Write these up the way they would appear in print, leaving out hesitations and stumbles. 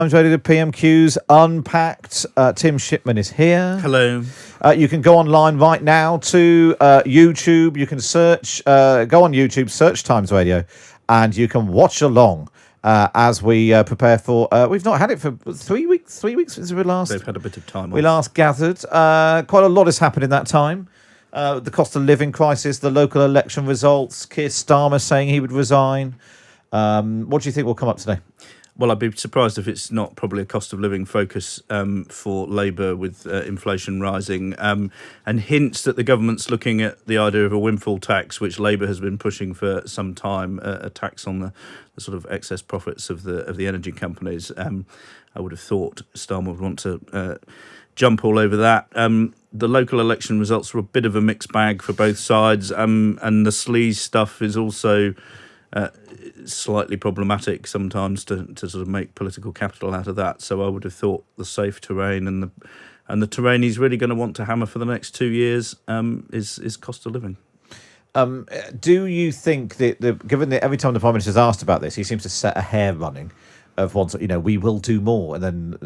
I'm ready to PMQs Unpacked. Tim Shipman is here. Hello. You can go online right now to YouTube. You can search, go on YouTube, search Times Radio, and you can watch along as we prepare for. We've not had it for 3 weeks. 3 weeks since we last. They've had a bit of time. We last gathered. Quite a lot has happened in that time. The cost of living crisis, the local election results, Keir Starmer saying he would resign. What do you think will come up today? Well, I'd be surprised if it's not probably a cost of living focus for Labour with inflation rising and hints that the government's looking at the idea of a windfall tax, which Labour has been pushing for some time, a tax on the sort of excess profits of the energy companies. I would have thought Starmer would want to jump all over that. The local election results were a bit of a mixed bag for both sides, and the sleaze stuff is also slightly problematic sometimes to sort of make political capital out of that. So I would have thought the safe terrain and the terrain he's really going to want to hammer for the next 2 years is cost of living. Do you think that given that every time the Prime Minister's asked about this, he seems to set a hair running of once, we will do more, and then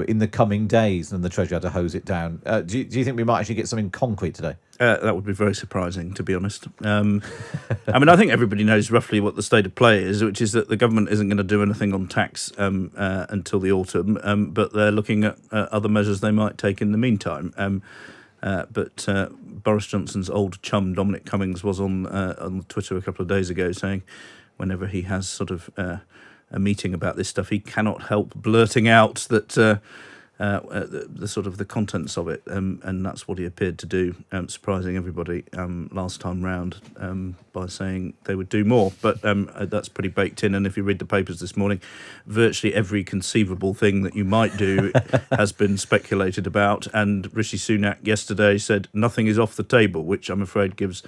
in the coming days, and the Treasury had to hose it down. Do you think we might actually get something concrete today? That would be very surprising, to be honest. I mean, I think everybody knows roughly what the state of play is, which is that the government isn't going to do anything on tax until the autumn, but they're looking at other measures they might take in the meantime. But Boris Johnson's old chum, Dominic Cummings, was on Twitter a couple of days ago saying whenever he has sort of a meeting about this stuff, he cannot help blurting out that the sort of the contents of it, and that's what he appeared to do, surprising everybody last time round by saying they would do more. But that's pretty baked in, and if you read the papers this morning, virtually every conceivable thing that you might do has been speculated about, and Rishi Sunak yesterday said nothing is off the table, which I'm afraid gives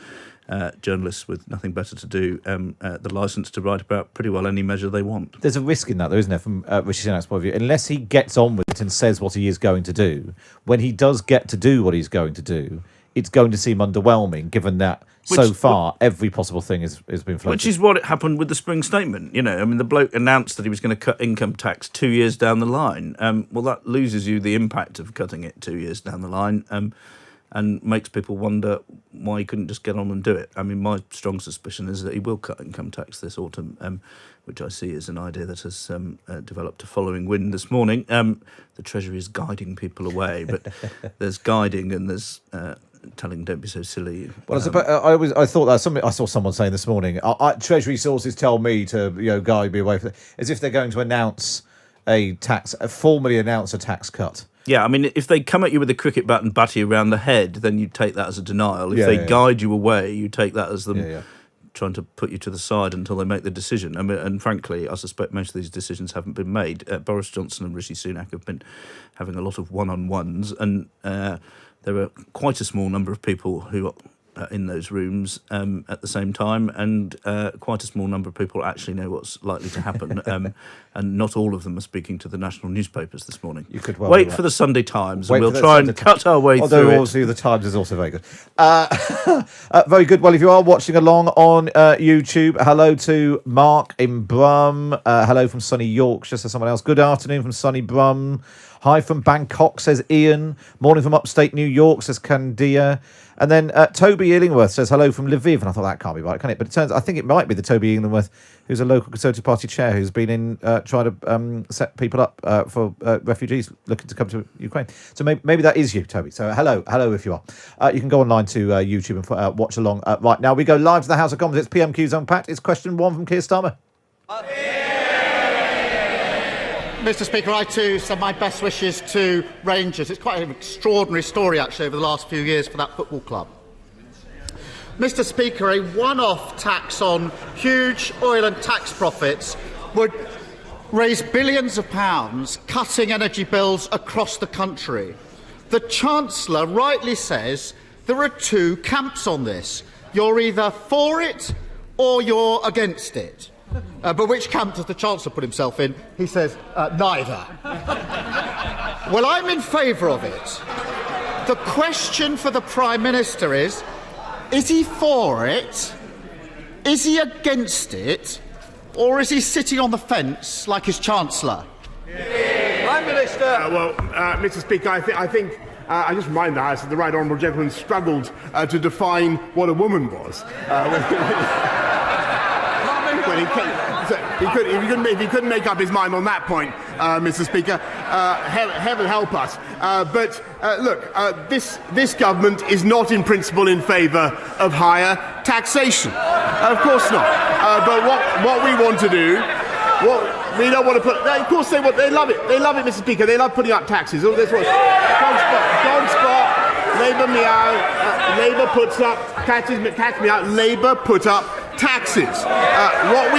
journalists with nothing better to do the licence to write about pretty well any measure they want. There's a risk in that, though, isn't there, from Rishi Sunak's point of view? Unless he gets on with it and says what he is going to do, when he does get to do what he's going to do, it's going to seem underwhelming, given that so far every possible thing has been floated. Which is what happened with the spring statement. The bloke announced that he was going to cut income tax 2 years down the line. Well, that loses you the impact of cutting it 2 years down the line. And makes people wonder why he couldn't just get on and do it. I mean, my strong suspicion is that he will cut income tax this autumn, which I see as an idea that has developed a following wind this morning. The Treasury is guiding people away, but there's guiding and there's telling don't be so silly. Well, I thought that something I saw someone saying this morning. Treasury sources tell me to guide me away from it, as if they're going to formally announce a tax cut. Yeah, I mean, if they come at you with a cricket bat and batter you around the head, then you take that as a denial. If they guide you away, you take that as them trying to put you to the side until they make the decision. I mean, and frankly, I suspect most of these decisions haven't been made. Boris Johnson and Rishi Sunak have been having a lot of one-on-ones, and there are quite a small number of people who are in those rooms at the same time, and quite a small number of people actually know what's likely to happen, and not all of them are speaking to the national newspapers this morning. You could well wait for the Sunday Times, and we'll try and cut our way through it. Obviously the Times is also very good. Very good. Well, if you are watching along on YouTube, hello to Mark in Brum. Hello from sunny Yorkshire, says someone else. Good afternoon from sunny Brum. Hi from Bangkok, says Ian. Morning from upstate New York, says Candia. And then Toby Illingworth says hello from Lviv, and I thought that can't be right, can it? But I think it might be the Toby Illingworth, who's a local Conservative Party chair, who's been in trying to set people up for refugees looking to come to Ukraine. So maybe that is you, Toby. So hello if you are. You can go online to YouTube and watch along. Right now we go live to the House of Commons. It's PMQs Unpacked. It's question 1 from Keir Starmer. Mr. Speaker, I too send my best wishes to Rangers. It's quite an extraordinary story, actually, over the last few years for that football club. Mr. Speaker, a one-off tax on huge oil and tax profits would raise billions of pounds, cutting energy bills across the country. The Chancellor rightly says there are two camps on this. You're either for it or you're against it. But which camp does the Chancellor put himself in? He says, neither. Well, I'm in favour of it. The question for the Prime Minister is he for it? Is he against it? Or is he sitting on the fence like his Chancellor? Prime Minister. Mr. Speaker, I think I just remind the House that the right honourable gentleman struggled to define what a woman was. When he came, he couldn't make up his mind on that point, Mr. Speaker. Heaven help us. This government is not in principle in favour of higher taxation. Of course not. But what we want to do, we don't want to put. Of course they love it. They love it, Mr. Speaker. They love putting up taxes. All this was dog spot, Labour meow. Labour puts up cats me out. Labour put up taxes. What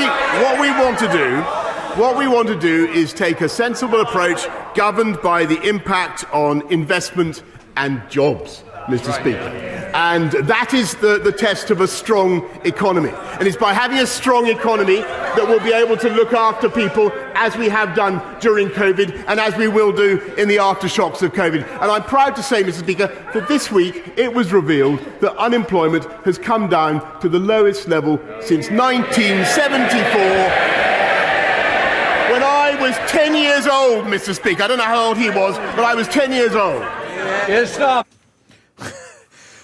we want to do is take a sensible approach governed by the impact on investment and jobs, Mr. Speaker. And that is the test of a strong economy. And it's by having a strong economy that we'll be able to look after people as we have done during COVID and as we will do in the aftershocks of COVID. And I'm proud to say, Mr. Speaker, that this week it was revealed that unemployment has come down to the lowest level since 1974. When I was 10 years old, Mr. Speaker. I don't know how old he was, but I was 10 years old. Yes, stop.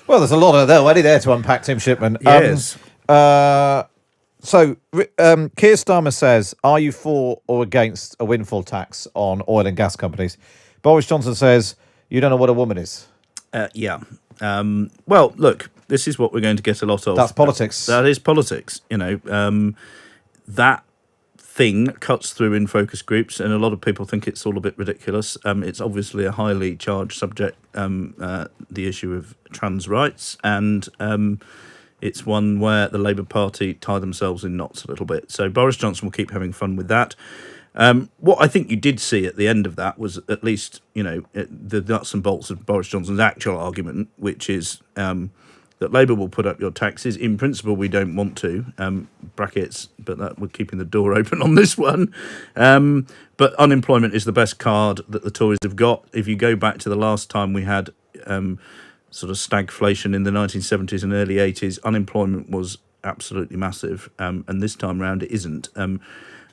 Well, there's a lot of there already there to unpack, Tim Shipman. Yes. So, Keir Starmer says, are you for or against a windfall tax on oil and gas companies? Boris Johnson says, you don't know what a woman is. Yeah. Well, look, this is what we're going to get a lot of. That's politics. That is politics. You know, that thing cuts through in focus groups, and a lot of people think it's all a bit ridiculous. It's obviously a highly charged subject, the issue of trans rights, and it's one where the Labour Party tie themselves in knots a little bit. So Boris Johnson will keep having fun with that. What I think you did see at the end of that was at least, the nuts and bolts of Boris Johnson's actual argument, which is that Labour will put up your taxes. In principle, we don't want to, brackets, but that we're keeping the door open on this one. But unemployment is the best card that the Tories have got. If you go back to the last time we had sort of stagflation in the 1970s and early 80s, unemployment was absolutely massive. And this time round, it isn't.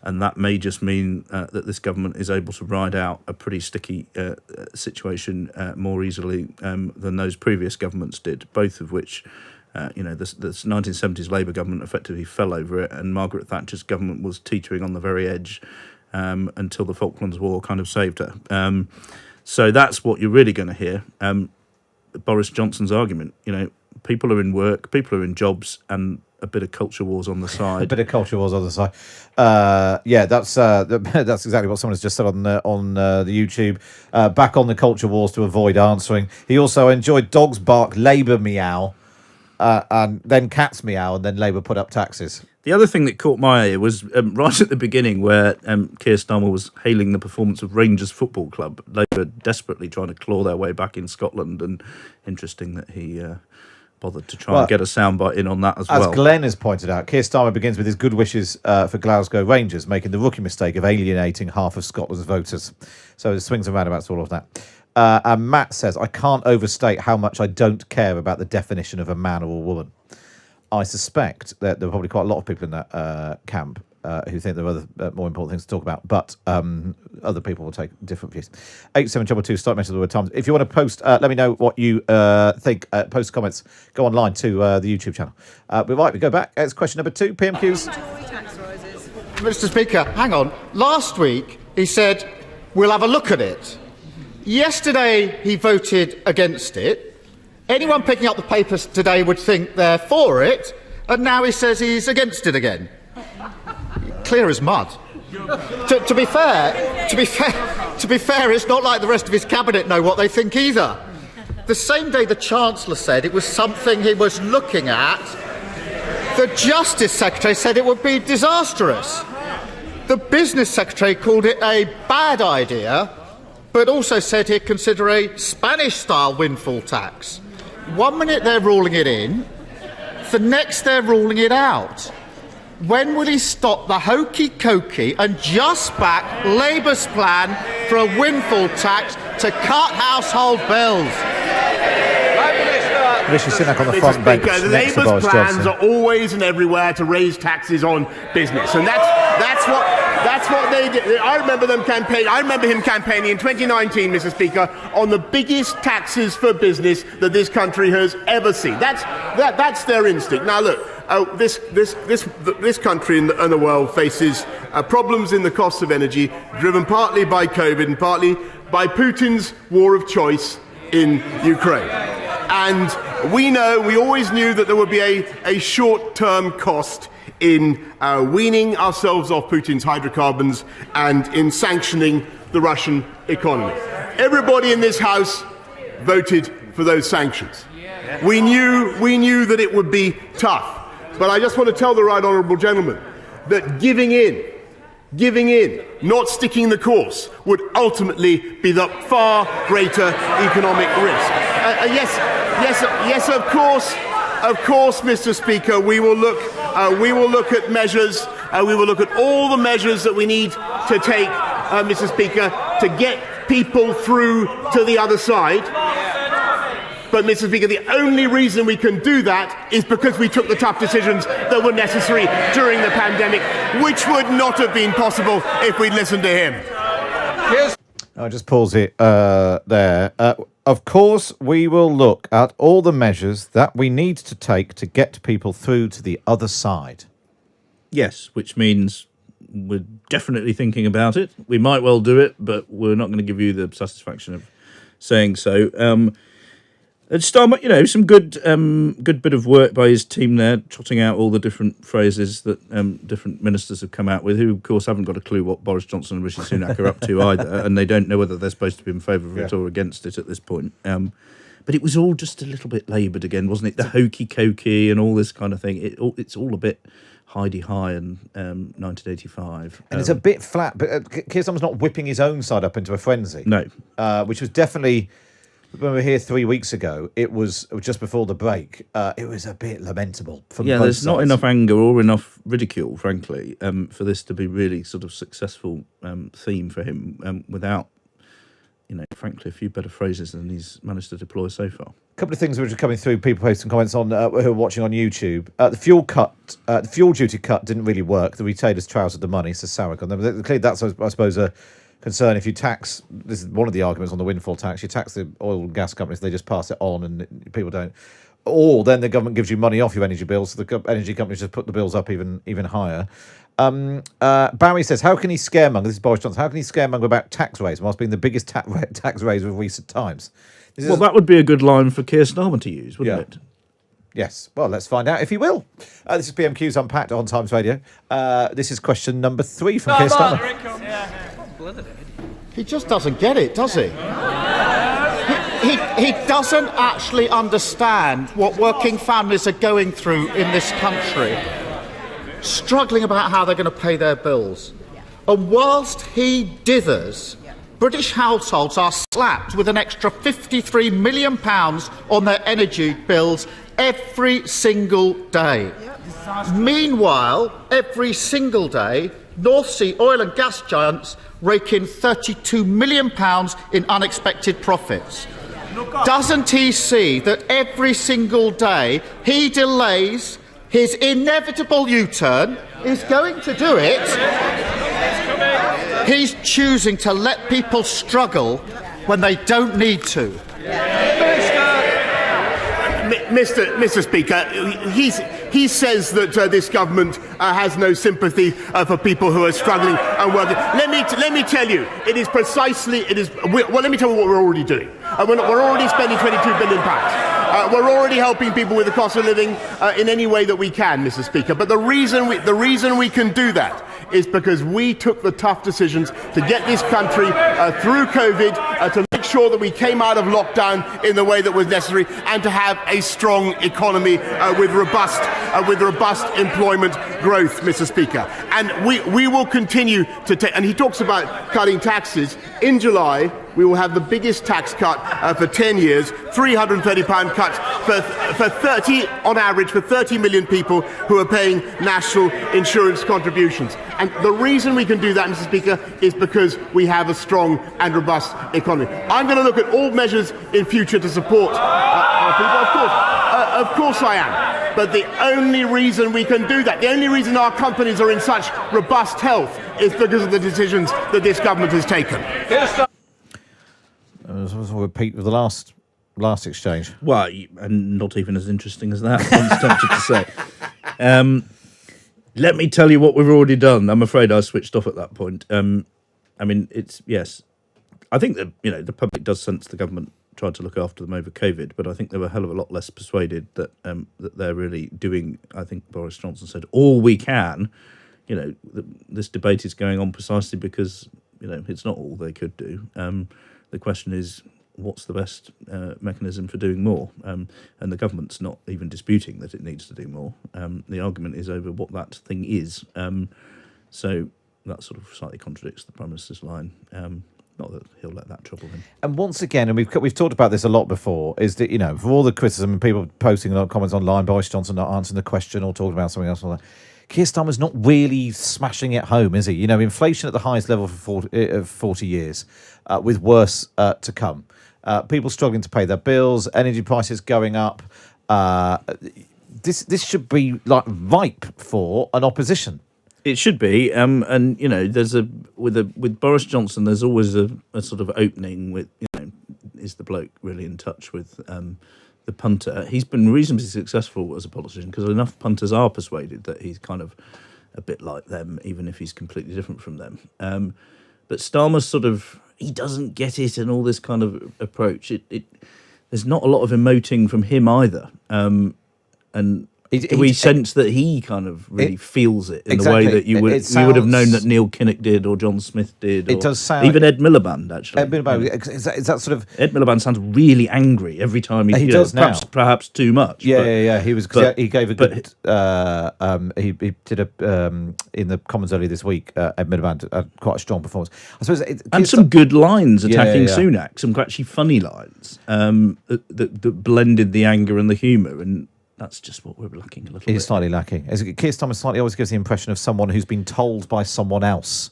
And that may just mean that this government is able to ride out a pretty sticky situation more easily than those previous governments did, both of which, the 1970s Labour government effectively fell over it, and Margaret Thatcher's government was teetering on the very edge until the Falklands War kind of saved her. So that's what you're really going to hear. Boris Johnson's argument, people are in work, people are in jobs, and a bit of culture wars on the side. A bit of culture wars on the side. That's exactly what someone has just said on the YouTube. Back on the culture wars to avoid answering. He also enjoyed dogs bark, Labour meow, and then cats meow, and then Labour put up taxes. The other thing that caught my ear was right at the beginning where Keir Starmer was hailing the performance of Rangers Football Club. Labour desperately trying to claw their way back in Scotland, and interesting that he bothered to try and get a soundbite in on that as well. As Glenn has pointed out, Keir Starmer begins with his good wishes for Glasgow Rangers, making the rookie mistake of alienating half of Scotland's voters. So it swings and roundabouts, all of that. And Matt says, I can't overstate how much I don't care about the definition of a man or a woman. I suspect that there are probably quite a lot of people in that camp who think there are other more important things to talk about, but other people will take different views. 8722, start mentioning the word Times. If you want to post, let me know what you think. Post comments. Go online to the YouTube channel. We go back. It's question number 2. PMQs. Mr. Speaker, hang on. Last week he said we'll have a look at it. Yesterday he voted against it. Anyone picking up the papers today would think they're for it, and now he says he's against it again. Clear as mud. To be fair, it's not like the rest of his cabinet know what they think either. The same day the Chancellor said it was something he was looking at, the Justice Secretary said it would be disastrous. The Business Secretary called it a bad idea, but also said he'd consider a Spanish-style windfall tax. 1 minute they're ruling it in, the next they're ruling it out. When will he stop the hokey-cokey and just back Labour's plan for a windfall tax to cut household bills? Rishi Sunak on the Mr. front bench Speaker, next to Labour's Boris plans Johnson. are always and everywhere to raise taxes on business, and that's what they did. I remember them campaign. I remember him campaigning in 2019, Mr. Speaker, on the biggest taxes for business that this country has ever seen. That's their instinct. Now, look. This country and the world faces problems in the cost of energy, driven partly by COVID and partly by Putin's war of choice in Ukraine. And we always knew that there would be a short-term cost in weaning ourselves off Putin's hydrocarbons and in sanctioning the Russian economy. Everybody in this House voted for those sanctions. We knew that it would be tough. But I just want to tell the right honourable gentleman that giving in, not sticking the course, would ultimately be the far greater economic risk. Yes, of course, Mr. Speaker, we will look at measures. We will look at all the measures that we need to take, Mr. Speaker, to get people through to the other side. But, Mr. Speaker, the only reason we can do that is because we took the tough decisions that were necessary during the pandemic, which would not have been possible if we'd listened to him. Yes. I'll just pause it there. Of course, we will look at all the measures that we need to take to get people through to the other side. Yes, which means we're definitely thinking about it. We might well do it, but we're not going to give you the satisfaction of saying so. Starmer, some good bit of work by his team there, trotting out all the different phrases that different ministers have come out with, who, of course, haven't got a clue what Boris Johnson and Rishi Sunak are up to either, and they don't know whether they're supposed to be in favour of it or against it at this point. But it was all just a little bit laboured again, wasn't it? The hokey-cokey and all this kind of thing. It's all a bit hidey-high and 1985. And it's a bit flat, but Keir Starmer's not whipping his own side up into a frenzy. No. Which was definitely... When we were here 3 weeks ago, it was just before the break. It was a bit lamentable from both there's sides. not enough anger or enough ridicule, frankly, for this to be really sort of successful theme for him without, frankly, a few better phrases than he's managed to deploy so far. A couple of things which are coming through, people posting comments on who are watching on YouTube. The fuel duty cut didn't really work. The retailers trousered the money, says Sarah. Clearly that's, I suppose, a concern. If you tax, this is one of the arguments on the windfall tax, you tax the oil and gas companies, they just pass it on and people don't. Or then the government gives you money off your energy bills, so the energy companies just put the bills up even higher. Barry says, how can he scaremonger, this is Boris Johnson, how can he scaremonger about tax raise whilst being the biggest tax raise of recent times? That would be a good line for Keir Starmer to use, wouldn't it? Yes. Well, let's find out if he will. This is PMQs Unpacked on Times Radio. This is question number 3 from Keir Starmer. He just doesn't get it, does he? He doesn't actually understand what working families are going through in this country, struggling about how they're going to pay their bills. And whilst he dithers, British households are slapped with an extra £53 million on their energy bills every single day. Meanwhile, every single day, North Sea oil and gas giants rake in £32 million in unexpected profits. Doesn't he see that every single day he delays his inevitable U-turn? He's going to do it. He's choosing to let people struggle when they don't need to. Mr. Speaker, he says that this government has no sympathy for people who are struggling and working. Let me tell you, it is precisely. Let me tell you what we're already doing. We're already spending £22 billion. We're already helping people with the cost of living in any way that we can, Mr. Speaker. But the reason we can do that is because we took the tough decisions to get this country through COVID, to make sure that we came out of lockdown in the way that was necessary, and to have a strong economy with robust employment growth, Mr. Speaker. And we will continue to take. And he talks about cutting taxes. In July, we will have the biggest tax cut for 10 years, £330 cuts for 30, on average, for 30 million people who are paying national insurance contributions. And the reason we can do that, Mr. Speaker, is because we have a strong and robust economy. I'm going to look at all measures in future to support our people, of course. Of course I am. But the only reason we can do that, the only reason our companies are in such robust health is because of the decisions that this government has taken. I'll repeat with the last exchange. Well, and not even as interesting as that, I'm tempted to say. Let me tell you what we've already done. I'm afraid I switched off at that point. I mean, yes. I think that, the public does sense the government tried to look after them over COVID, but I think they were a hell of a lot less persuaded that they're really doing, I think Boris Johnson said, all we can. This debate is going on precisely because, it's not all they could do. The question is, what's the best mechanism for doing more? And the government's not even disputing that it needs to do more. The argument is over what that thing is. So that sort of slightly contradicts the Prime Minister's line. Not that he'll let that trouble him. And once again, and we've talked about this a lot before, is that, for all the criticism and people posting a lot of comments online, Boris Johnson not answering the question or talking about something else like that, Keir Starmer's not really smashing it home, is he? Inflation at the highest level for 40 years, with worse to come. People struggling to pay their bills, energy prices going up. This should be ripe for an opposition. It should be, and there's with Boris Johnson, there's always a sort of opening with, is the bloke really in touch with the punter? He's been reasonably successful as a politician because enough punters are persuaded that he's kind of a bit like them, even if he's completely different from them. But Starmer's sort of, he doesn't get it, and all this kind of approach. There's not a lot of emoting from him either, and. We sense that he kind of really feels it in the way that you would have known that Neil Kinnock did, or John Smith did, or it does sound, even Ed Miliband, actually. Ed Miliband, is that sort of... Ed Miliband sounds really angry every time he does now. Perhaps too much. Yeah. He was, he gave a good... he did in the Commons earlier this week, Ed Miliband, quite a strong performance. I suppose and some good lines attacking Sunak, some actually funny lines that blended the anger and the humour, and that's just what we're lacking a little bit. It is slightly lacking. Keir Starmer slightly always gives the impression of someone who's been told by someone else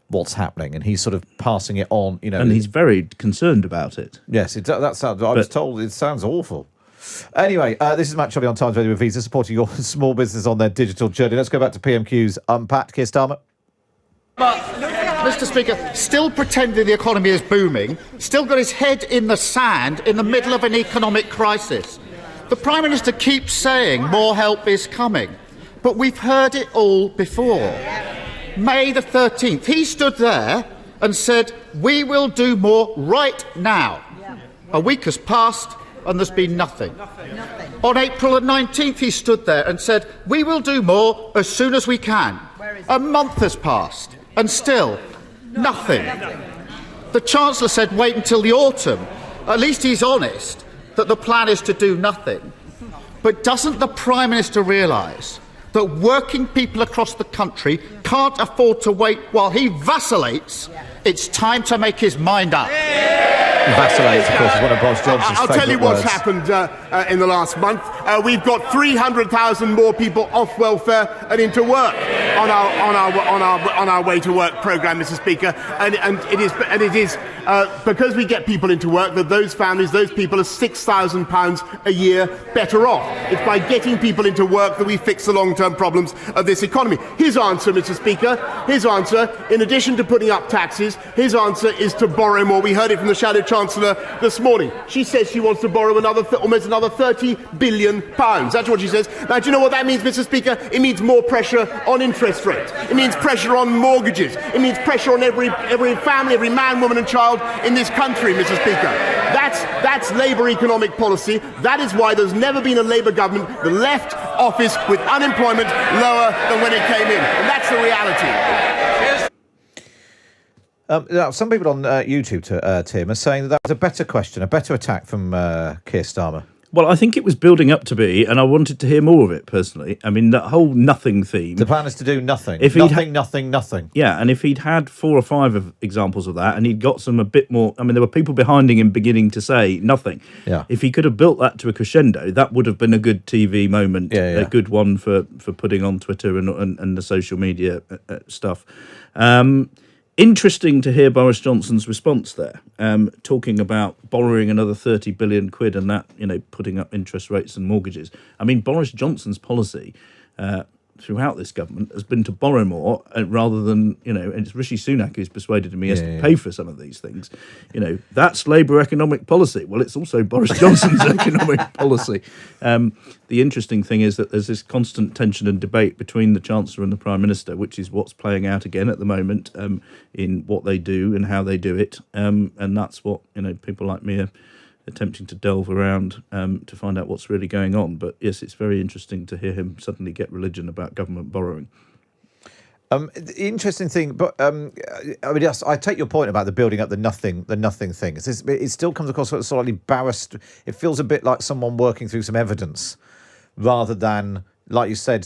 what's happening, and he's sort of passing it on. And he's very concerned about it. Yes, that sounds. I was told it sounds awful. Anyway, this is Matt Chorley on Times Radio with Visa, supporting your small business on their digital journey. Let's go back to PMQs Unpacked. Keir Starmer. But, Mr. Speaker, still pretending the economy is booming, still got his head in the sand in the middle of an economic crisis. The Prime Minister keeps saying more help is coming, but we've heard it all before. May the 13th, he stood there and said, we will do more right now. A week has passed and there's been nothing. On April the 19th, he stood there and said, we will do more as soon as we can. A month has passed and still nothing. The Chancellor said, wait until the autumn. At least he's honest that the plan is to do nothing. But doesn't the Prime Minister realise that working people across the country can't afford to wait while he vacillates? It's time to make his mind up. Vacillates, of course, is one of Boris Johnson's I'll tell you what's words. happened in the last month. We've got 300,000 more people off welfare and into work on our way to work programme, Mr. Speaker, and it is because we get people into work that those families, those people are £6,000 a year better off. It's by getting people into work that we fix the long-term problems of this economy. His answer, Mr. Speaker, in addition to putting up taxes, his answer is to borrow more. We heard it from the Shadow Chancellor this morning. She says she wants to borrow almost another £30 billion. That's what she says. Now, do you know what that means, Mr. Speaker? It means more pressure on interest rates. It means pressure on mortgages. It means pressure on every family, every man, woman and child in this country, Mr. Speaker. That's Labour economic policy. That is why there's never been a Labour government that left office with unemployment lower than when it came in. And that's the reality. Some people on YouTube, Tim, are saying that was a better question, a better attack from Keir Starmer. Well, I think it was building up to be, and I wanted to hear more of it, personally. I mean, that whole nothing theme. The plan is to do nothing. Nothing. Yeah, and if he'd had 4 or 5 examples of that, and he'd got some a bit more... I mean, there were people behind him beginning to say nothing. Yeah. If he could have built that to a crescendo, that would have been a good TV moment, a good one for putting on Twitter and the social media stuff. Interesting to hear Boris Johnson's response there, talking about borrowing another 30 billion quid and that, putting up interest rates and mortgages. I mean, Boris Johnson's policy throughout this government has been to borrow more rather than, and it's Rishi Sunak who's persuaded him he has to pay for some of these things. That's Labour economic policy. Well, it's also Boris Johnson's economic policy. The interesting thing is that there's this constant tension and debate between the Chancellor and the Prime Minister, which is what's playing out again at the moment in what they do and how they do it. And that's what, people like me are attempting to delve around to find out what's really going on. But yes, it's very interesting to hear him suddenly get religion about government borrowing. The interesting thing, but I take your point about the building up the nothing thing. It still comes across sort of slightly barrist. It feels a bit like someone working through some evidence rather than, like you said,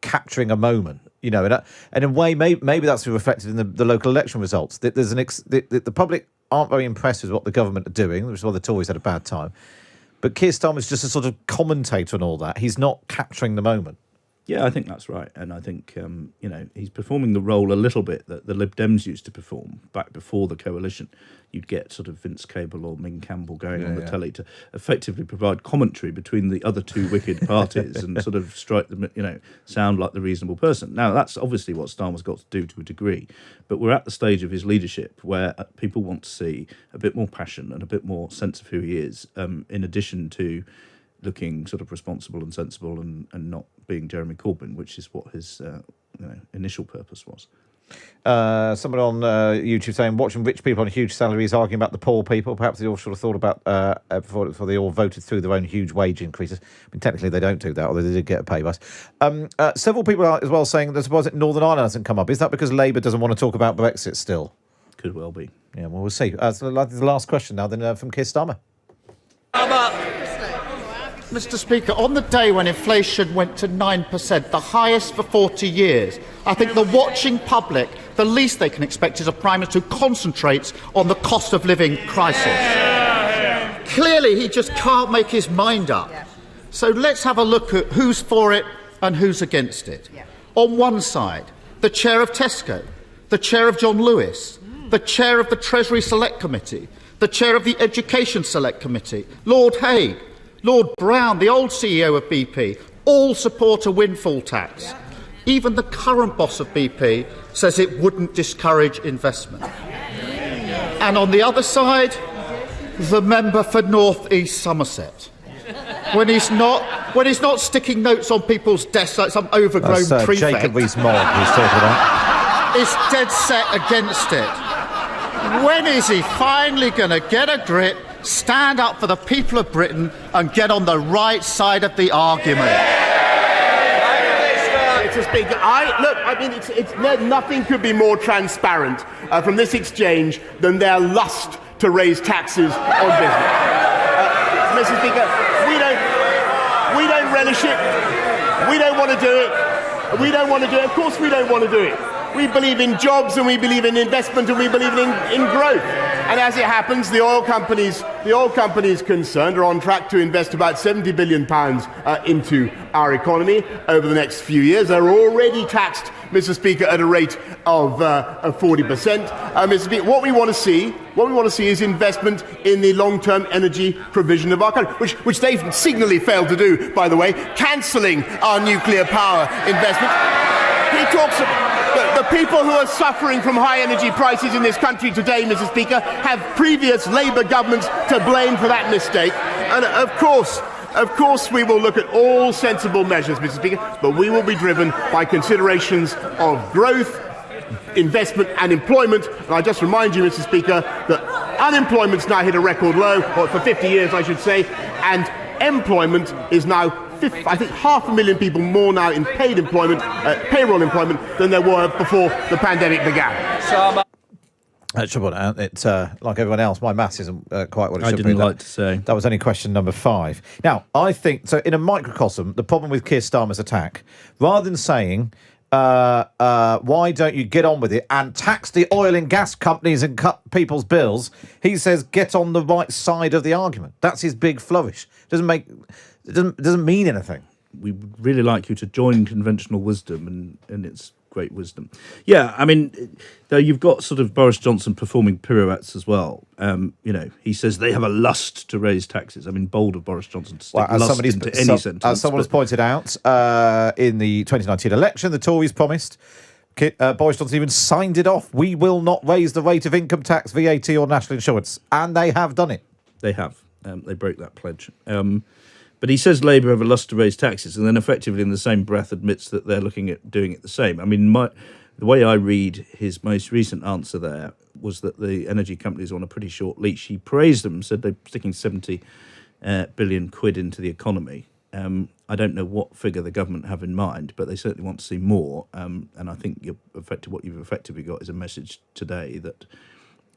capturing a moment. And in a way, maybe that's reflected in the local election results. That there's the public aren't very impressed with what the government are doing, which is why the Tories had a bad time. But Keir Starmer's just a sort of commentator on all that. He's not capturing the moment. Yeah, I think that's right. And I think, he's performing the role a little bit that the Lib Dems used to perform back before the coalition. You'd get sort of Vince Cable or Ming Campbell going on the telly to effectively provide commentary between the other two wicked parties and sort of strike them, sound like the reasonable person. Now, that's obviously what Starmer's got to do to a degree. But we're at the stage of his leadership where people want to see a bit more passion and a bit more sense of who he is, in addition to looking sort of responsible and sensible and not being Jeremy Corbyn, which is what his initial purpose was. Someone on YouTube saying, watching rich people on huge salaries arguing about the poor people. Perhaps they all sort of thought about before they all voted through their own huge wage increases. I mean, technically they don't do that, although they did get a pay rise. Several people are as well saying they're surprised that Northern Ireland hasn't come up. Is that because Labour doesn't want to talk about Brexit still? Could well be. Yeah, well, we'll see. So the last question now then from Keir Starmer. Mr. Speaker, on the day when inflation went to 9%, the highest for 40 years, I think the watching public, the least they can expect is a Prime Minister who concentrates on the cost of living crisis. Clearly, he just can't make his mind up. So let's have a look at who's for it and who's against it. On one side, the chair of Tesco, the chair of John Lewis, the chair of the Treasury Select Committee, the chair of the Education Select Committee, Lord Hague, Lord Brown, the old CEO of BP, all support a windfall tax. Even the current boss of BP says it wouldn't discourage investment. And on the other side, the member for North East Somerset. When he's not sticking notes on people's desks like some overgrown prefect. Jacob Rees-Mogg he's talking about. Is dead set against it. When is he finally going to get a grip, stand up for the people of Britain and get on the right side of the argument? Mr. Speaker, nothing could be more transparent from this exchange than their lust to raise taxes on business. Mr. Speaker, we don't relish it. We don't want to do it. We don't want to do it. Of course we don't want to do it. We believe in jobs and we believe in investment and we believe in growth. And as it happens, the oil companies concerned are on track to invest about £70 billion into our economy over the next few years. They're already taxed, Mr. Speaker, at a rate of 40%. Mr. Speaker, what we want to see is investment in the long-term energy provision of our country, which they've signally failed to do, by the way, cancelling our nuclear power investment. He talks about the people who are suffering from high energy prices in this country today, Mr. Speaker, have previous Labour governments to blame for that mistake. And of course, we will look at all sensible measures, Mr. Speaker, but we will be driven by considerations of growth, investment and employment. And I just remind you, Mr. Speaker, that unemployment's now hit a record low, or for 50 years, I should say, and employment is now I think 500,000 people more now in paid employment, payroll employment, than there were before the pandemic began. It's like everyone else, my maths isn't quite what it should be. I didn't like to say. That was only question number 5. Now, I think, so in a microcosm, the problem with Keir Starmer's attack, rather than saying, why don't you get on with it and tax the oil and gas companies and cut people's bills, he says, get on the right side of the argument. That's his big flourish. It doesn't mean anything. We would really like you to join conventional wisdom, and it's great wisdom. Yeah, I mean, though you've got sort of Boris Johnson performing pirouettes as well. He says they have a lust to raise taxes. I mean, bold of Boris Johnson to stick lust into any sentence. As someone has pointed out, in the 2019 election, the Tories promised, Boris Johnson even signed it off, we will not raise the rate of income tax, VAT or national insurance. And they have done it. They have. They broke that pledge. But he says Labour have a lust to raise taxes, and then effectively in the same breath admits that they're looking at doing it the same. I mean, the way I read his most recent answer there was that the energy companies are on a pretty short leash. He praised them, said they're sticking 70 billion quid into the economy. I don't know what figure the government have in mind, but they certainly want to see more. And I think what you've effectively got is a message today that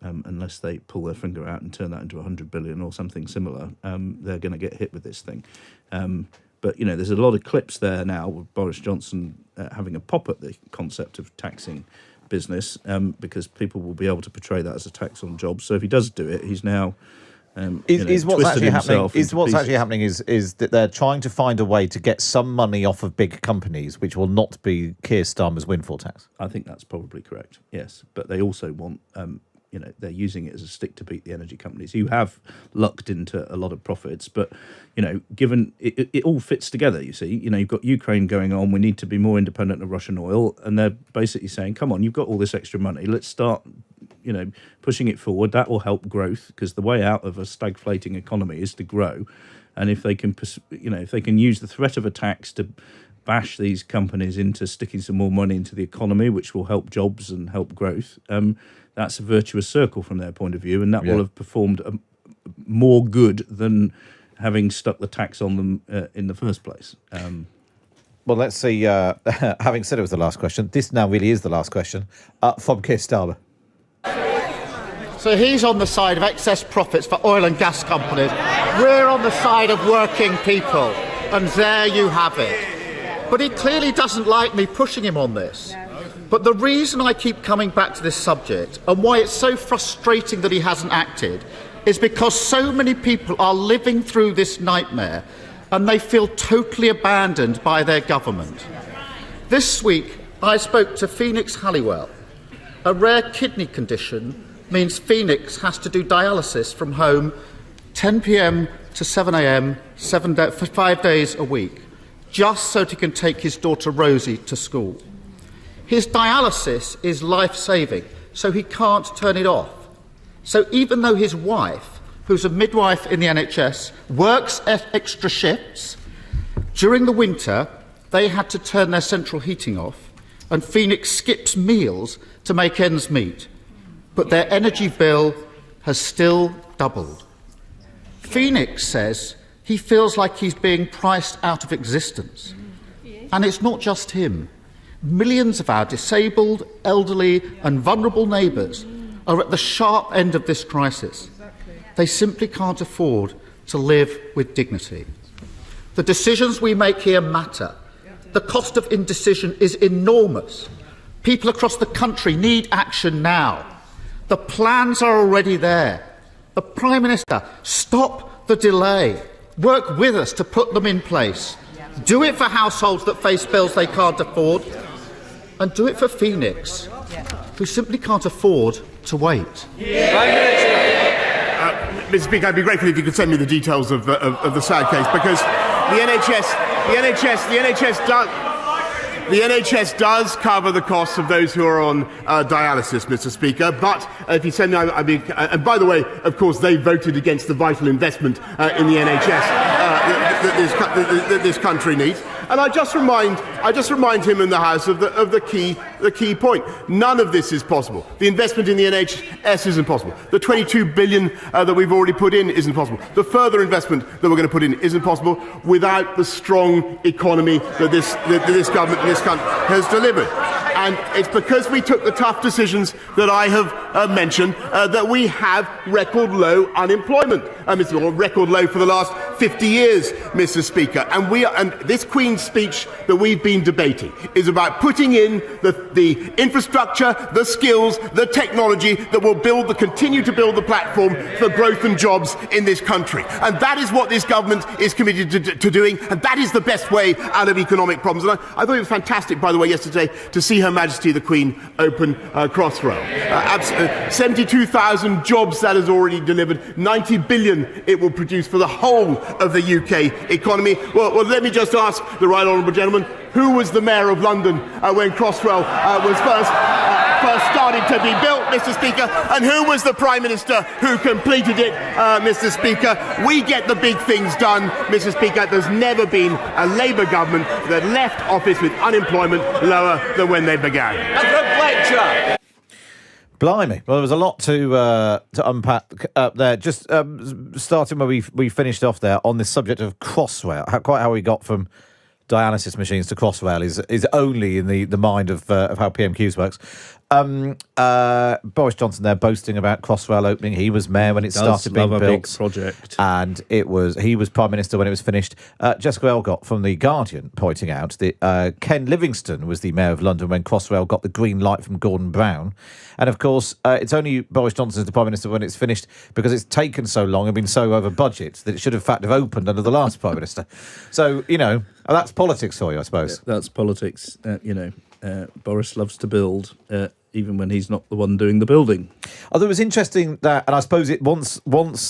unless they pull their finger out and turn that into 100 billion or something similar, they're going to get hit with this thing. But, there's a lot of clips there now with Boris Johnson having a pop at the concept of taxing business because people will be able to portray that as a tax on jobs. So if he does do it, he's now what's actually happening is that they're trying to find a way to get some money off of big companies, which will not be Keir Starmer's windfall tax. I think that's probably correct, yes. But they also want... they're using it as a stick to beat the energy companies who have lucked into a lot of profits. But, given it all fits together, you see, you've got Ukraine going on. We need to be more independent of Russian oil. And they're basically saying, come on, you've got all this extra money. Let's start, pushing it forward. That will help growth because the way out of a stagflating economy is to grow. And if they can, use the threat of a tax to bash these companies into sticking some more money into the economy, which will help jobs and help growth, that's a virtuous circle from their point of view, and that will have performed more good than having stuck the tax on them in the first place. Well, let's see. Having said it was the last question, this now really is the last question from Keir Starmer. So he's on the side of excess profits for oil and gas companies. We're on the side of working people. And there you have it. But he clearly doesn't like me pushing him on this. But the reason I keep coming back to this subject and why it's so frustrating that he hasn't acted is because so many people are living through this nightmare and they feel totally abandoned by their government. This week, I spoke to Phoenix Halliwell. A rare kidney condition means Phoenix has to do dialysis from home 10 p.m. to 7 a.m. for 5 days a week, just so he can take his daughter Rosie to school. His dialysis is life-saving, so he can't turn it off. So even though his wife, who's a midwife in the NHS, works extra shifts, during the winter they had to turn their central heating off, and Phoenix skips meals to make ends meet. But their energy bill has still doubled. Phoenix says he feels like he's being priced out of existence. And it's not just him. Millions of our disabled, elderly and vulnerable neighbours are at the sharp end of this crisis. They simply can't afford to live with dignity. The decisions we make here matter. The cost of indecision is enormous. People across the country need action now. The plans are already there. The Prime Minister, stop the delay. Work with us to put them in place. Do it for households that face bills they can't afford. And do it for Phoenix, who simply can't afford to wait. Mr. Speaker, I'd be grateful if you could send me the details of the sad case, because the NHS does cover the costs of those who are on dialysis, Mr. Speaker. But if you send me, and by the way, of course, they voted against the vital investment in the NHS that this country needs. And I just remind him in the House of the key point. None of this is possible. The investment in the NHS isn't possible. The 22 billion that we've already put in isn't possible. The further investment that we're going to put in isn't possible without the strong economy that this government and this country has delivered. And it's because we took the tough decisions that I have mentioned that we have record low unemployment. Record low for the last 50 years, Mr. Speaker. And this Queen's speech that we've been debating is about putting in the infrastructure, the skills, the technology that will continue to build the platform for growth and jobs in this country. And that is what this government is committed to doing, and that is the best way out of economic problems. And I thought it was fantastic, by the way, yesterday to see her Her Majesty the Queen open Crossrail. 72,000 jobs that has already delivered, 90 billion it will produce for the whole of the UK economy. Well, let me just ask the right honourable gentleman, who was the Mayor of London when Crossrail was first started to be built, Mr. Speaker, and who was the Prime Minister who completed it, Mr. Speaker? We get the big things done, Mr. Speaker. There's never been a Labour government that left office with unemployment lower than when they began. Fletcher. Blimey. Well, there was a lot to unpack there. Just starting where we finished off there on this subject of Crossrail, how we got from dialysis machines to Crossrail is only in the mind of how PMQs works. Boris Johnson there boasting about Crossrail opening. He was mayor when it started being built. Big project. And he was prime minister when it was finished. Jessica Elgott from The Guardian pointing out that Ken Livingstone was the mayor of London when Crossrail got the green light from Gordon Brown. And of course, it's only Boris Johnson as the prime minister when it's finished because it's taken so long and been so over budget that it should have in fact have opened under the last prime minister. So, that's politics for you, I suppose. Yeah, that's politics. Boris loves to build, even when he's not the one doing the building. Although it was interesting that, and I suppose it once,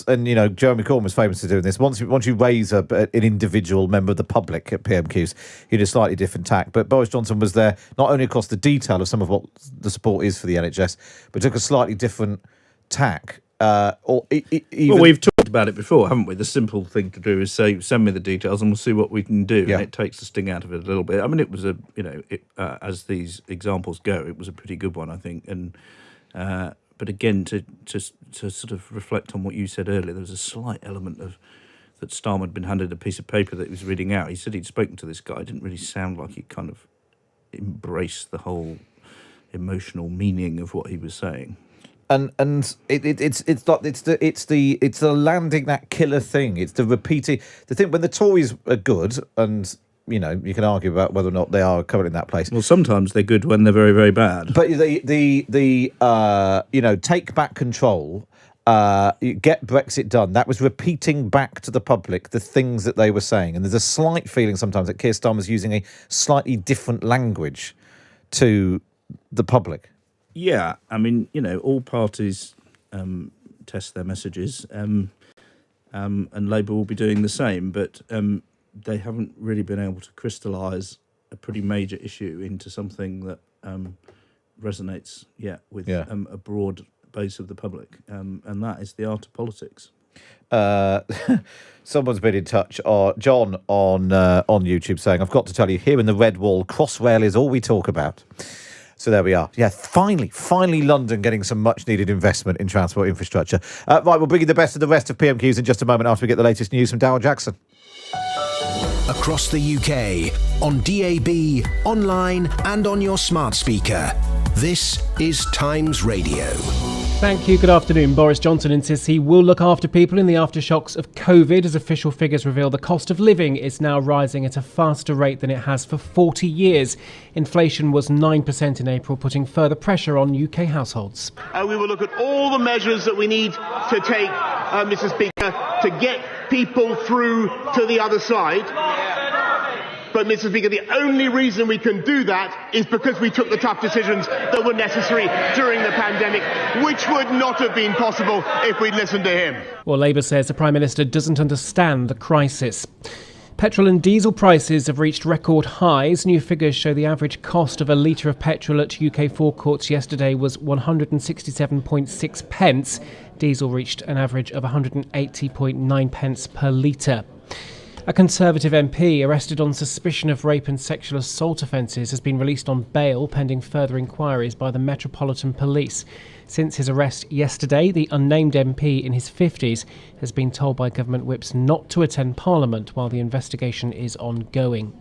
and Jeremy Corbyn was famous for doing this. Once you raise an individual member of the public at PMQs, you had a slightly different tack. But Boris Johnson was there not only across the detail of some of what the support is for the NHS, but took a slightly different tack. Well, we've talked about it before, haven't we? The simple thing to do is say, send me the details and we'll see what we can do. Yeah. And it takes the sting out of it a little bit. I mean, it was as these examples go, it was a pretty good one, I think. And but again, to sort of reflect on what you said earlier, there was a slight element of that Starmer had been handed a piece of paper that he was reading out. He said he'd spoken to this guy. It didn't really sound like he kind of embraced the whole emotional meaning of what he was saying. And it's the landing that killer thing. It's the repeating the thing when the Tories are good, and you can argue about whether or not they are currently in that place. Well, sometimes they're good when they're very, very bad. But the take back control, get Brexit done. That was repeating back to the public the things that they were saying, and there's a slight feeling sometimes that Keir Starmer's using a slightly different language to the public. Yeah, I mean, all parties test their messages, and Labour will be doing the same, but they haven't really been able to crystallise a pretty major issue into something that resonates yet with a broad base of the public, and that is the art of politics. Someone's been in touch, John on YouTube, saying, "I've got to tell you, here in the Red Wall, Crossrail is all we talk about." So there we are. Yeah, finally London getting some much-needed investment in transport infrastructure. Right, we'll bring you the best of the rest of PMQs in just a moment after we get the latest news from Darryl Jackson. Across the UK, on DAB, online and on your smart speaker. This is Times Radio. Thank you. Good afternoon. Boris Johnson insists he will look after people in the aftershocks of COVID as official figures reveal the cost of living is now rising at a faster rate than it has for 40 years. Inflation was 9% in April, putting further pressure on UK households. We will look at all the measures that we need to take, Mr. Speaker, to get people through to the other side. But, Mr. Speaker, the only reason we can do that is because we took the tough decisions that were necessary during the pandemic, which would not have been possible if we'd listened to him. Well, Labour says the Prime Minister doesn't understand the crisis. Petrol and diesel prices have reached record highs. New figures show the average cost of a litre of petrol at UK forecourts yesterday was 167.6 pence. Diesel reached an average of 180.9 pence per litre. A Conservative MP arrested on suspicion of rape and sexual assault offences has been released on bail pending further inquiries by the Metropolitan Police. Since his arrest yesterday, the unnamed MP in his 50s has been told by government whips not to attend Parliament while the investigation is ongoing.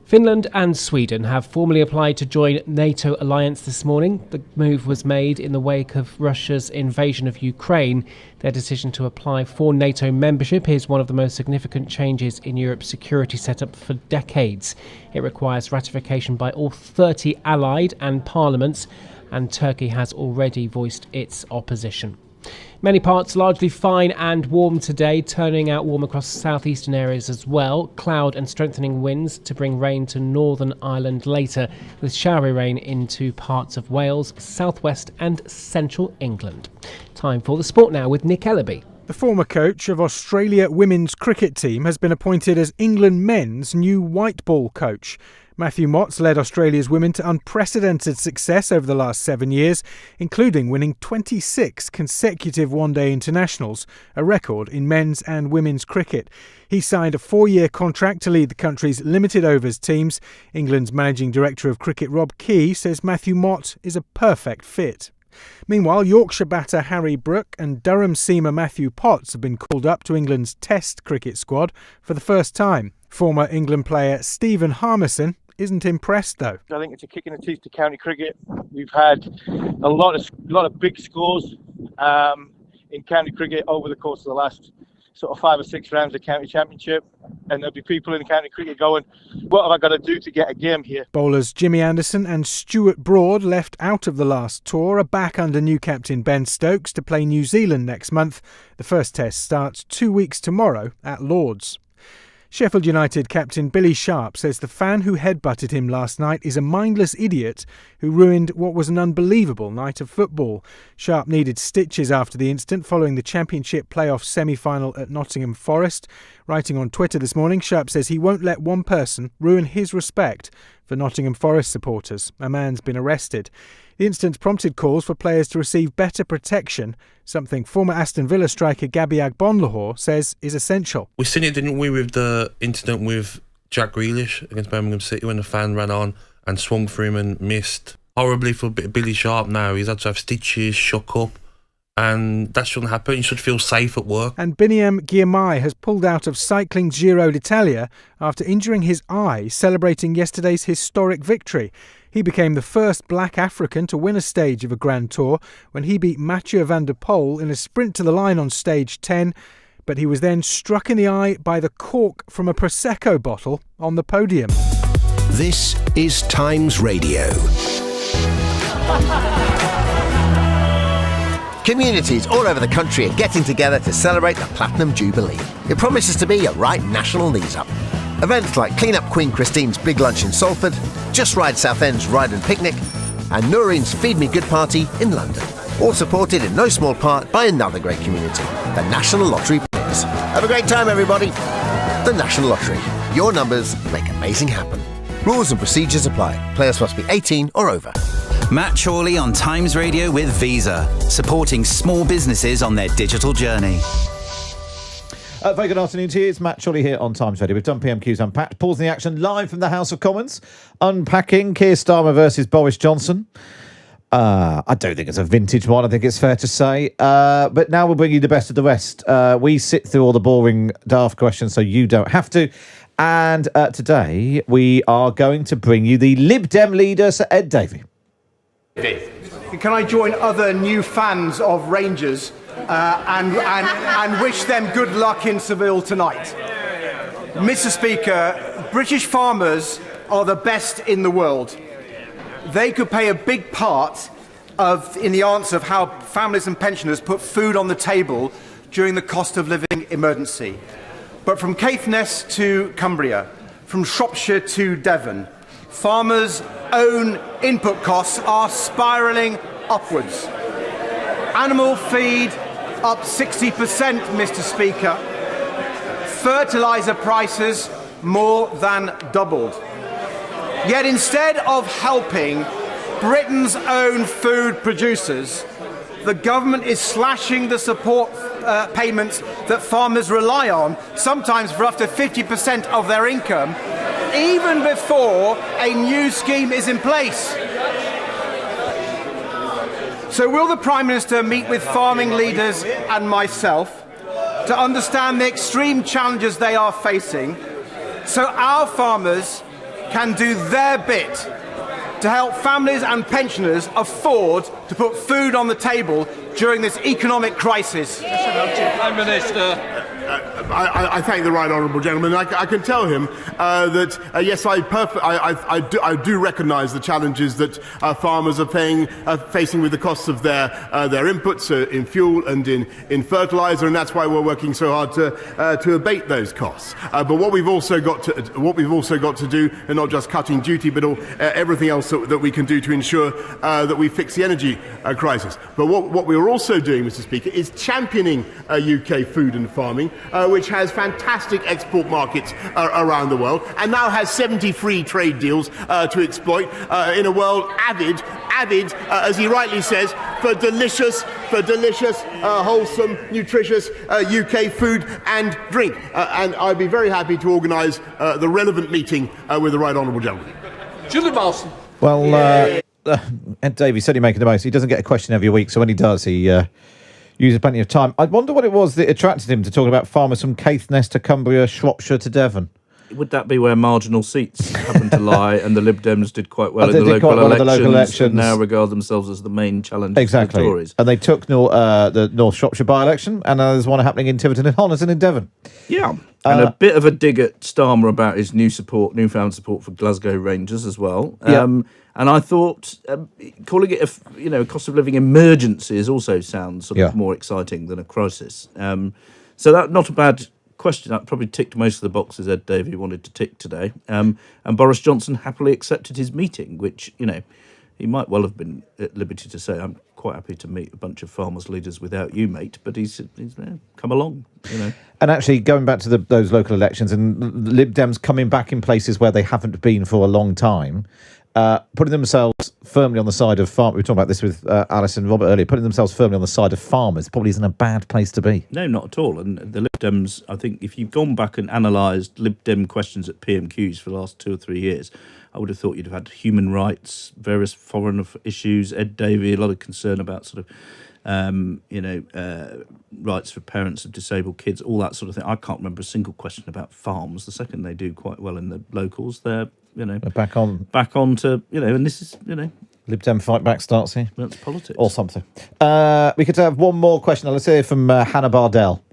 Finland and Sweden have formally applied to join NATO alliance this morning. The move was made in the wake of Russia's invasion of Ukraine. Their decision to apply for NATO membership is one of the most significant changes in Europe's security setup for decades. It requires ratification by all 30 allied and parliaments, and Turkey has already voiced its opposition. Many parts largely fine and warm today, turning out warm across southeastern areas as well. Cloud and strengthening winds to bring rain to Northern Ireland later, with showery rain into parts of Wales, southwest and central England. Time for the sport now with Nick Ellaby. The former coach of Australia women's cricket team has been appointed as England men's new white ball coach. Matthew Mott's led Australia's women to unprecedented success over the last 7 years, including winning 26 consecutive one-day internationals, a record in men's and women's cricket. He signed a 4-year contract to lead the country's limited overs teams. England's managing director of cricket, Rob Key, says Matthew Mott is a perfect fit. Meanwhile, Yorkshire batter Harry Brook and Durham seamer Matthew Potts have been called up to England's Test cricket squad for the first time. Former England player Stephen Harmison isn't impressed, though. I think it's a kick in the teeth to county cricket. We've had a lot of big scores in county cricket over the course of the last sort of 5 or 6 rounds of county championship, and there'll be people in county cricket going, what have I got to do to get a game here? Bowlers Jimmy Anderson and Stuart Broad, left out of the last tour, are back under new captain Ben Stokes to play New Zealand next month. The first test starts 2 weeks tomorrow at Lord's. Sheffield United captain Billy Sharp says the fan who headbutted him last night is a mindless idiot who ruined what was an unbelievable night of football. Sharp needed stitches after the incident following the Championship playoff semi-final at Nottingham Forest. Writing on Twitter this morning, Sharp says he won't let one person ruin his respect for Nottingham Forest supporters. A man's been arrested. The incident prompted calls for players to receive better protection, something former Aston Villa striker Gabby Agbonlahor says is essential. We seen it, didn't we, with the incident with Jack Grealish against Birmingham City when the fan ran on and swung for him and missed. Horribly for Billy Sharp now. He's had to have stitches, shook up, and that shouldn't happen. You should feel safe at work. And Biniam Guillemai has pulled out of cycling Giro d'Italia after injuring his eye, celebrating yesterday's historic victory. He became the first black African to win a stage of a Grand Tour when he beat Mathieu van der Poel in a sprint to the line on stage 10, but he was then struck in the eye by the cork from a Prosecco bottle on the podium. This is Times Radio. Communities all over the country are getting together to celebrate the Platinum Jubilee. It promises to be a right national knees-up. Events like Clean Up Queen Christine's Big Lunch in Salford, Just Ride Southend's Ride and Picnic, and Noreen's Feed Me Good Party in London. All supported in no small part by another great community, the National Lottery Players. Have a great time, everybody. The National Lottery. Your numbers make amazing happen. Rules and procedures apply. Players must be 18 or over. Matt Chorley on Times Radio with Visa, supporting small businesses on their digital journey. Very good afternoon to you. It's Matt Chorley here on Times Radio. We've done PMQs Unpacked. Pausing the action live from the House of Commons. Unpacking Keir Starmer versus Boris Johnson. I don't think it's a vintage one, I think it's fair to say. But now we'll bring you the best of the rest. We sit through all the boring, daft questions so you don't have to. And today we are going to bring you the Lib Dem leader, Sir Ed Davey. Can I join other new fans of Rangers and wish them good luck in Seville tonight? Mr. Speaker, British farmers are the best in the world. They could play a big part in the answer of how families and pensioners put food on the table during the cost of living emergency. But from Caithness to Cumbria, from Shropshire to Devon, farmers' own input costs are spiralling upwards. Animal feed up 60%, Mr. Speaker. Fertiliser prices more than doubled. Yet instead of helping Britain's own food producers, the government is slashing the support payments that farmers rely on, sometimes for up to 50% of their income, even before a new scheme is in place. So will the Prime Minister meet with farming leaders and myself to understand the extreme challenges they are facing so our farmers can do their bit to help families and pensioners afford to put food on the table during this economic crisis? Prime Minister. I thank the right honourable gentleman. I can tell him that yes, I do recognise the challenges that farmers are facing with the costs of their inputs in fuel and in fertiliser, and that's why we're working so hard to abate those costs. But what we've also got to do, and not just cutting duty, but everything else that we can do to ensure that we fix the energy crisis. But what we're also doing, Mr. Speaker, is championing UK food and farming, which has fantastic export markets around the world, and now has 70 free trade deals to exploit in a world avid, as he rightly says, for delicious, wholesome, nutritious UK food and drink. And I'd be very happy to organise the relevant meeting with the right honourable gentleman. Julie Marson. Well, Ed Davies said he'd make the most. He doesn't get a question every week, so when he does, he uses plenty of time. I wonder what it was that attracted him to talk about farmers from Caithness to Cumbria, Shropshire to Devon. Would that be where marginal seats happen to lie, and the Lib Dems did quite well They in the did quite well in the local elections. and now regard themselves as the main challenge Exactly. for the Tories? And they took the North Shropshire by-election, and there's one happening in Tiverton and Honiton in Devon. Yeah. And a bit of a dig at Starmer about his newfound support for Glasgow Rangers as well. And I thought calling it a cost of living emergency also sounds sort of more exciting than a crisis. So that not a bad question. That probably ticked most of the boxes Ed Davey wanted to tick today. And Boris Johnson happily accepted his meeting, which, he might well have been at liberty to say, I'm quite happy to meet a bunch of farmers' leaders without you, mate, but he's come along, And actually, going back to those local elections and the Lib Dems coming back in places where they haven't been for a long time, putting themselves firmly on the side of farmers. We were talking about this with Alice and Robert earlier. Putting themselves firmly on the side of farmers probably isn't a bad place to be. No, not at all. And the Lib Dems, I think, if you've gone back and analysed Lib Dem questions at PMQs for the last 2 or 3 years, I would have thought you'd have had human rights, various foreign issues, Ed Davey, a lot of concern about sort of, rights for parents of disabled kids, all that sort of thing. I can't remember a single question about farms. The second they do quite well in the locals, they're back on to, and this is, Lib Dem fight back starts here. That's politics. Or something. We could have one more question. Let's hear from Hannah Bardell.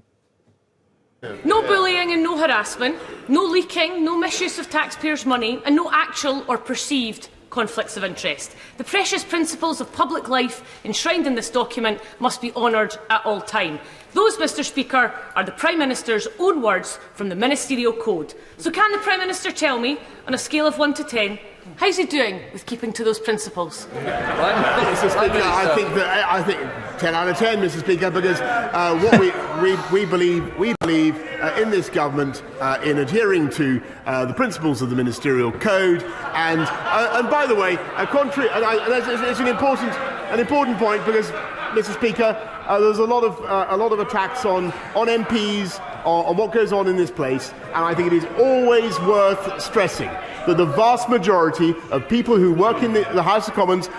No bullying and no harassment, no leaking, no misuse of taxpayers' money, and no actual or perceived conflicts of interest. The precious principles of public life enshrined in this document must be honoured at all time. Those, Mr Speaker, are the Prime Minister's own words from the Ministerial Code. So can the Prime Minister tell me, on a scale of 1 to 10, how's he doing with keeping to those principles? Mr. Speaker, I think 10 out of 10, Mr. Speaker, because what we believe in this government in adhering to the principles of the Ministerial Code, and by the way, it's an important point because, Mr. Speaker, there's a lot of attacks on MPs on what goes on in this place, and I think it is always worth stressing that the vast majority of people who work in the House of Commons,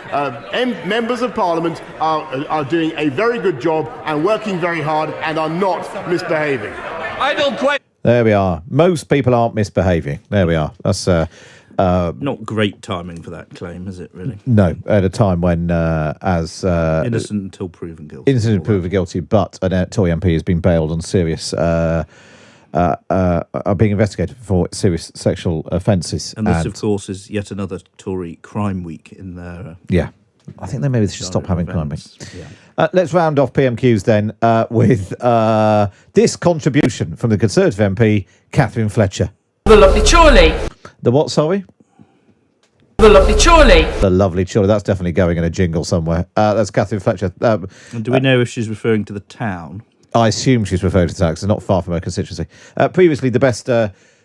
members of Parliament, are doing a very good job and working very hard and are not misbehaving. There we are. Most people aren't misbehaving. There we are. That's not great timing for that claim, is it, really? No, at a time when, innocent until proven guilty. Innocent until proven guilty, but a Tory MP has been bailed on serious, are being investigated for serious sexual offences. And this, of course, is yet another Tory crime week in their... yeah. I think maybe they should stop having crime week. Yeah. Let's round off PMQs then with this contribution from the Conservative MP, Catherine Fletcher. The lovely Chorley. The what, sorry? The lovely Chorley. The lovely Chorley. That's definitely going in a jingle somewhere. That's Catherine Fletcher. And do we know if she's referring to the town? I assume she's referring to the town, 'cause it's not far from her constituency. Previously, the best...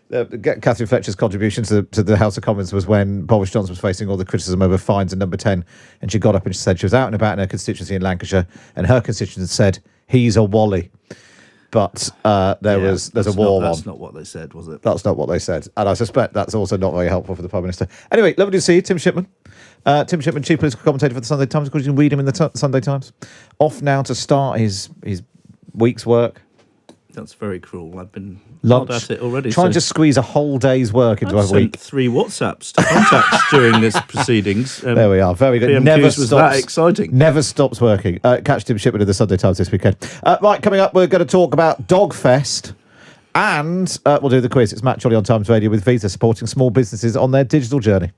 Catherine Fletcher's contribution to the House of Commons was when Boris Johnson was facing all the criticism over fines in Number 10, and she got up and she said she was out and about in her constituency in Lancashire, and her constituents said, he's a Wally. But there's a war on. That's not what they said, was it? That's not what they said. And I suspect that's also not very helpful for the Prime Minister. Anyway, lovely to see you, Tim Shipman. Tim Shipman, chief political commentator for the Sunday Times. Of course, you can read him in the Sunday Times. Off now to start his week's work. That's very cruel. I've been hard at it already. Trying to squeeze a whole day's work into a week. 3 WhatsApps to contacts during this proceedings. There we are. Very good. PMQs Never stops. Was that exciting. Never stops working. Catch Tim Shipman in the Sunday Times this weekend. Right, coming up, we're going to talk about Dogfest. And we'll do the quiz. It's Matt Chorley on Times Radio with Visa, supporting small businesses on their digital journey.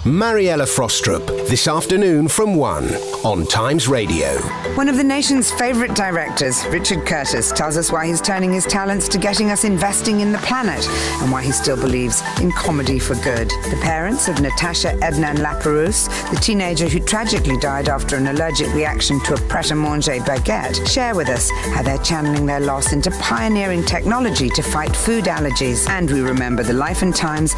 Mariella Frostrup, this afternoon from 1 on Times Radio. One of the nation's favourite directors, Richard Curtis, tells us why he's turning his talents to getting us investing in the planet and why he still believes in comedy for good. The parents of Natasha Edna and Laperouse, the teenager who tragically died after an allergic reaction to a pret-a-manger baguette, share with us how they're channeling their loss into pioneering technology to fight food allergies. And we remember the life and times